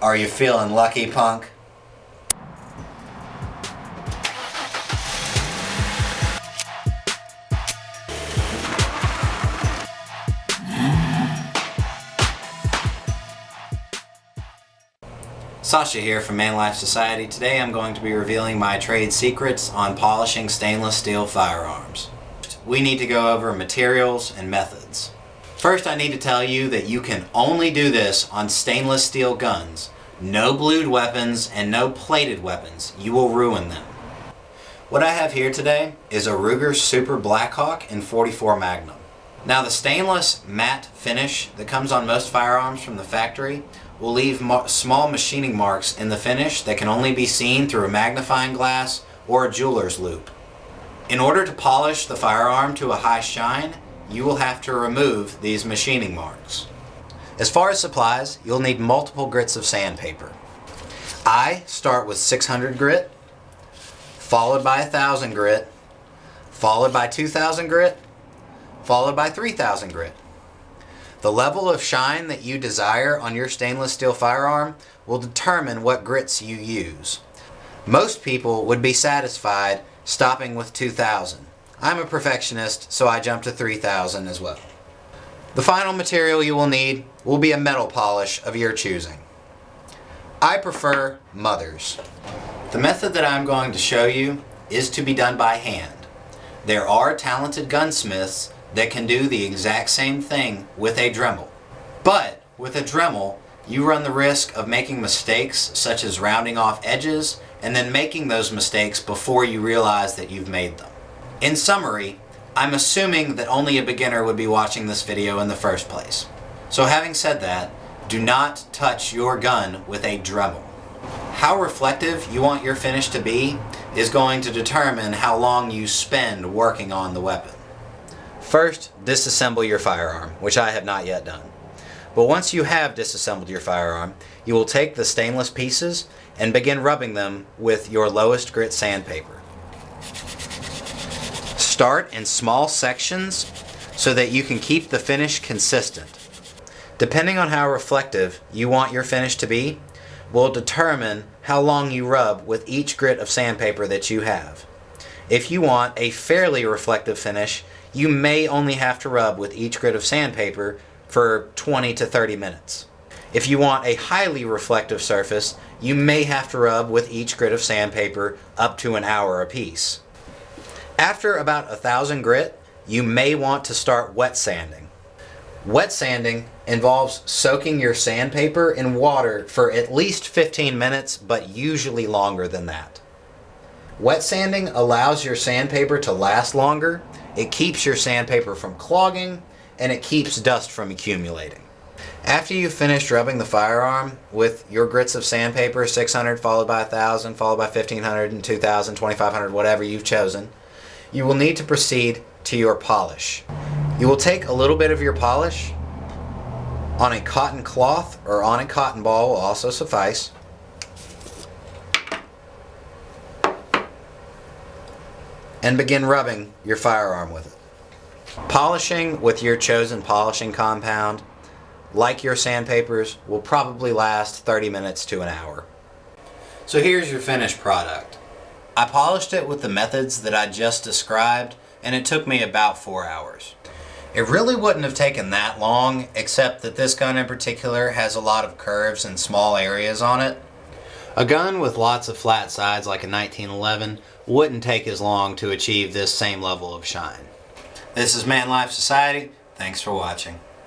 Are you feeling lucky, punk? Sasha here from Man Life Society. Today I'm going to be revealing my trade secrets on polishing stainless steel firearms. We need to go over materials and methods. First, I need to tell you that you can only do this on stainless steel guns. No blued weapons and no plated weapons. You will ruin them. What I have here today is a Ruger Super Blackhawk in .44 Magnum. Now, the stainless matte finish that comes on most firearms from the factory will leave small machining marks in the finish that can only be seen through a magnifying glass or a jeweler's loupe. In order to polish the firearm to a high shine, you will have to remove these machining marks. As far as supplies, you'll need multiple grits of sandpaper. I start with 600 grit, followed by 1000 grit, followed by 2000 grit, followed by 3000 grit. The level of shine that you desire on your stainless steel firearm will determine what grits you use. Most people would be satisfied stopping with 2000. I'm a perfectionist, so I jump to 3000 as well. The final material you will need will be a metal polish of your choosing. I prefer Mother's. The method that I'm going to show you is to be done by hand. There are talented gunsmiths that can do the exact same thing with a Dremel. But with a Dremel, you run the risk of making mistakes such as rounding off edges and then making those mistakes before you realize that you've made them. In summary, I'm assuming that only a beginner would be watching this video in the first place. So having said that, do not touch your gun with a Dremel. How reflective you want your finish to be is going to determine how long you spend working on the weapon. First, disassemble your firearm, which I have not yet done. But once you have disassembled your firearm, you will take the stainless pieces and begin rubbing them with your lowest grit sandpaper. Start in small sections so that you can keep the finish consistent. Depending on how reflective you want your finish to be, will determine how long you rub with each grit of sandpaper that you have. If you want a fairly reflective finish, you may only have to rub with each grit of sandpaper for 20 to 30 minutes. If you want a highly reflective surface, you may have to rub with each grit of sandpaper up to an hour apiece. After about 1000 grit, you may want to start wet sanding. Wet sanding involves soaking your sandpaper in water for at least 15 minutes, but usually longer than that. Wet sanding allows your sandpaper to last longer, it keeps your sandpaper from clogging, and it keeps dust from accumulating. After you've finished rubbing the firearm with your grits of sandpaper, 600 followed by 1000, followed by 1500 and 2000, 2500, whatever you've chosen, you will need to proceed to your polish. You will take a little bit of your polish on a cotton cloth or on a cotton ball will also suffice. And begin rubbing your firearm with it. Polishing with your chosen polishing compound, like your sandpapers, will probably last 30 minutes to an hour. So here's your finished product. I polished it with the methods that I just described, and it took me about 4 hours. It really wouldn't have taken that long, except that this gun in particular has a lot of curves and small areas on it. A gun with lots of flat sides like a 1911 wouldn't take as long to achieve this same level of shine. This is Man Life Society. Thanks for watching.